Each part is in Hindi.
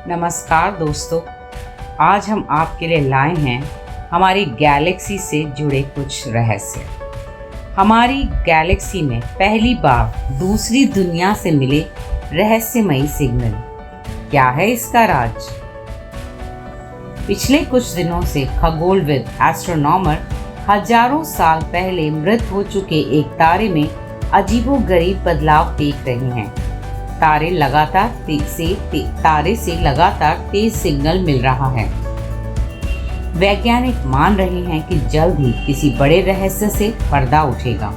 नमस्कार दोस्तों, आज हम आपके लिए लाए हैं हमारी गैलेक्सी से जुड़े कुछ रहस्य। हमारी गैलेक्सी में पहली बार दूसरी दुनिया से मिले रहस्यमयी सिग्नल। क्या है इसका राज? पिछले कुछ दिनों से खगोलविद एस्ट्रोनॉमर हजारों साल पहले मृत हो चुके एक तारे में अजीबोगरीब बदलाव देख रहे हैं। तारे से लगातार तेज सिग्नल मिल रहा है। वैज्ञानिक मान रहे हैं कि जल्द ही किसी बड़े रहस्य से पर्दा उठेगा।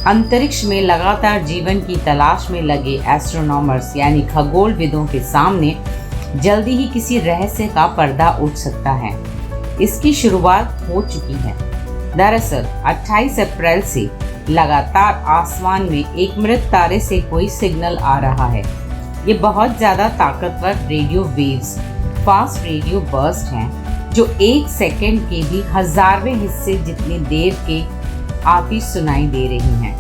अंतरिक्ष में लगातार जीवन की तलाश में लगे एस्ट्रोनॉमर्स यानी खगोलविदों के सामने जल्दी ही किसी रहस्य का पर्दा उठ सकता है। इसकी शुरुआत हो चुकी है। दरअसल 28 अप्रैल से लगातार आसमान में एक मृत तारे से कोई सिग्नल आ रहा है। ये बहुत ज़्यादा ताकतवर radio waves, fast radio burst हैं जो 1 सेकंड के भी हजारवें हिस्से जितनी देर के आती सुनाई दे रही हैं।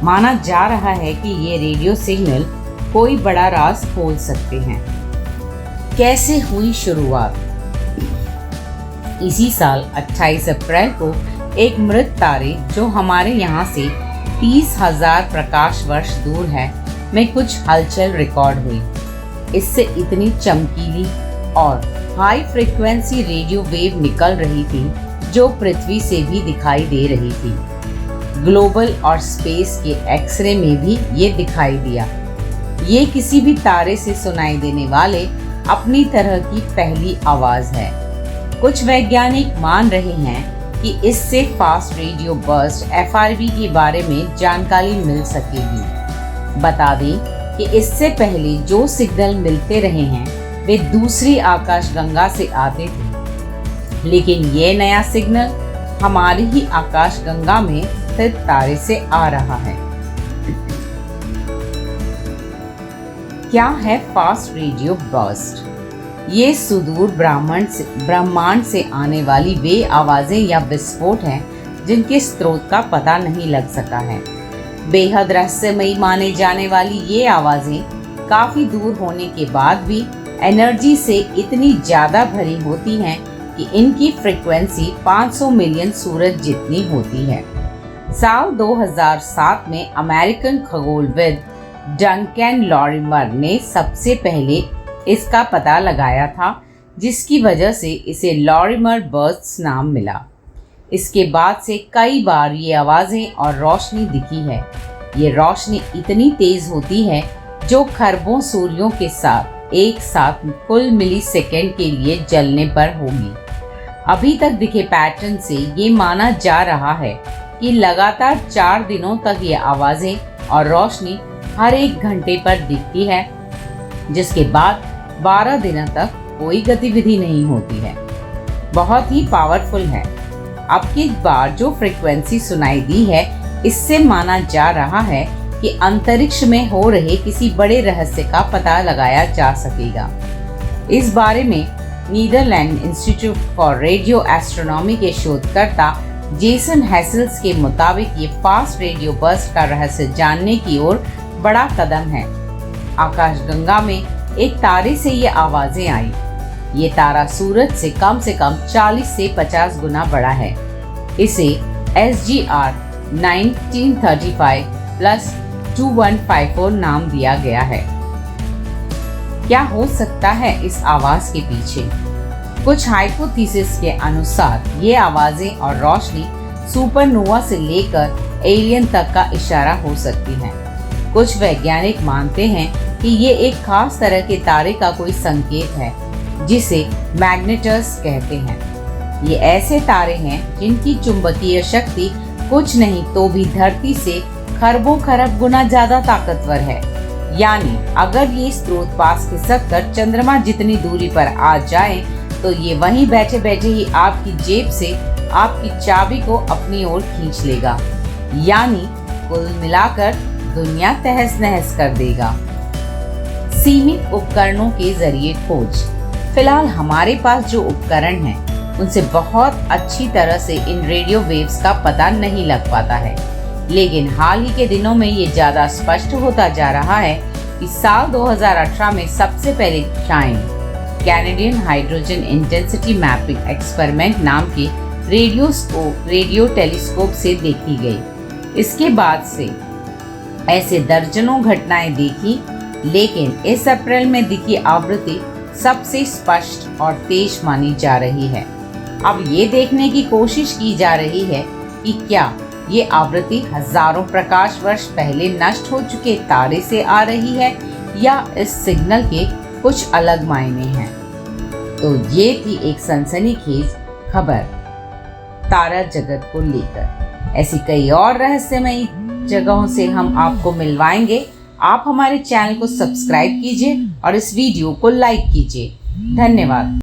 माना जा रहा है कि ये रेडियो सिग्नल कोई बड़ा राज खोल सकते हैं। कैसे हुई शुरुआत? इसी साल 28 अप्रैल को एक मृत तारे जो हमारे यहाँ से 30,000 प्रकाश वर्ष दूर है में कुछ हलचल रिकॉर्ड हुई। इससे इतनी चमकीली और हाई फ्रीक्वेंसी रेडियो वेव निकल रही थी जो पृथ्वी से भी दिखाई दे रही थी। ग्लोबल और स्पेस के एक्सरे में भी ये दिखाई दिया। ये किसी भी तारे से सुनाई देने वाले अपनी तरह की पहली आवाज़ है। कुछ वैज्ञानिक मान रहे हैं कि इससे फास्ट रेडियो बर्स्ट FRB के बारे में जानकारी मिल सकेगी। बता दें कि इससे पहले जो सिग्नल मिलते रहे हैं वे दूसरी आकाशगंगा से आते थे, लेकिन ये नया सिग्नल हमारी ही आकाशगंगा में स्थित तारे से आ रहा है। क्या है फास्ट रेडियो बर्स्ट? ये सुदूर ब्रह्मांड से आने वाली वे आवाज़ें या विस्फोट हैं जिनके स्रोत का पता नहीं लग सका है। बेहद रहस्यमयी माने जाने वाली ये आवाज़ें काफ़ी दूर होने के बाद भी एनर्जी से इतनी ज़्यादा भरी होती हैं कि इनकी फ्रीक्वेंसी 500 मिलियन सूरज जितनी होती है। साल 2007 में अमेरिकन खगोलविद डंकन लॉरिमर ने सबसे पहले इसका पता लगाया था, जिसकी वजह से इसे लॉरिमर बर्स्ट्स नाम मिला। इसके बाद से कई बार ये आवाज़ें और रोशनी दिखी है। ये रोशनी इतनी तेज़ होती है जो खरबों सूर्यों के साथ एक साथ कुल मिलीसेकंड के लिए जलने पर होगी। अभी तक दिखे पैटर्न से ये माना जा रहा है कि लगातार 4 दिनों तक ये आवाज़ें और रोशनी हर 1 घंटे पर दिखती है, जिसके बाद 12 दिनों तक कोई गतिविधि नहीं होती है। बहुत ही पावरफुल है। अब की बार जो फ्रीक्वेंसी सुनाई दी है, इससे माना जा रहा है कि अंतरिक्ष में हो रहे किसी बड़े रहस्य का पता लगाया जा सकेगा। इस बारे में Netherland institute for radio astronomy के शोधकर्ता जेसन हेसल्स के मुताबिक ये फास्ट रेडियो बर्स्ट का रहस्य जानने की ओर बड़ा कदम है। आकाशगंगा में एक तारे से ये आवाज़ें आई। ये तारा सूरज से कम 40 से 50 गुना बड़ा है। इसे SGR 1935+2154 नाम दिया गया है। क्या हो सकता है इस आवाज़ के पीछे? कुछ हाइपोथेसिस के अनुसार ये आवाज़ें और रोशनी सुपरनोवा से लेकर एलियन तक का इशारा हो सकती हैं। कुछ वैज्ञानिक मानते हैं कि ये एक खास तरह के तारे का कोई संकेत है जिसे मैग्नेटस कहते हैं। ये ऐसे तारे हैं जिनकी चुंबकीय शक्ति कुछ नहीं तो भी धरती से खरबों खरब गुना ज़्यादा ताकतवर है। यानी अगर ये स्रोत पास खिसक कर चंद्रमा जितनी दूरी पर आ जाए तो ये वहीं बैठे बैठे ही आपकी जेब से आपकी चाबी को अपनी ओर खींच लेगा। यानी कुल मिलाकर दुनिया तहस नहस कर देगा। सीमित उपकरणों के जरिए खोज। फिलहाल हमारे पास जो उपकरण हैं उनसे बहुत अच्छी तरह से इन रेडियो वेव्स का पता नहीं लग पाता है, लेकिन हाल ही के दिनों में ये ज़्यादा स्पष्ट होता जा रहा है कि साल 2018 में सबसे पहले shine Canadian hydrogen intensity mapping experiment नाम के रेडियो टेलीस्कोप से देखी गई। इसके बाद से ऐसे दर्जनों घटनाएं देखी, लेकिन इस अप्रैल में दिखी आवृत्ति सबसे स्पष्ट और तेज मानी जा रही है। अब ये देखने की कोशिश की जा रही है कि क्या ये आवृत्ति हजारों प्रकाश वर्ष पहले नष्ट हो चुके तारे से आ रही है या इस सिग्नल के कुछ अलग मायने हैं। तो ये थी एक सनसनीखेज खबर तारा जगत को लेकर। ऐसी कई और रहस्यमयी जगहों से हम आपको मिलवाएंगे। आप हमारे चैनल को सब्सक्राइब कीजिए और इस वीडियो को लाइक कीजिए। धन्यवाद।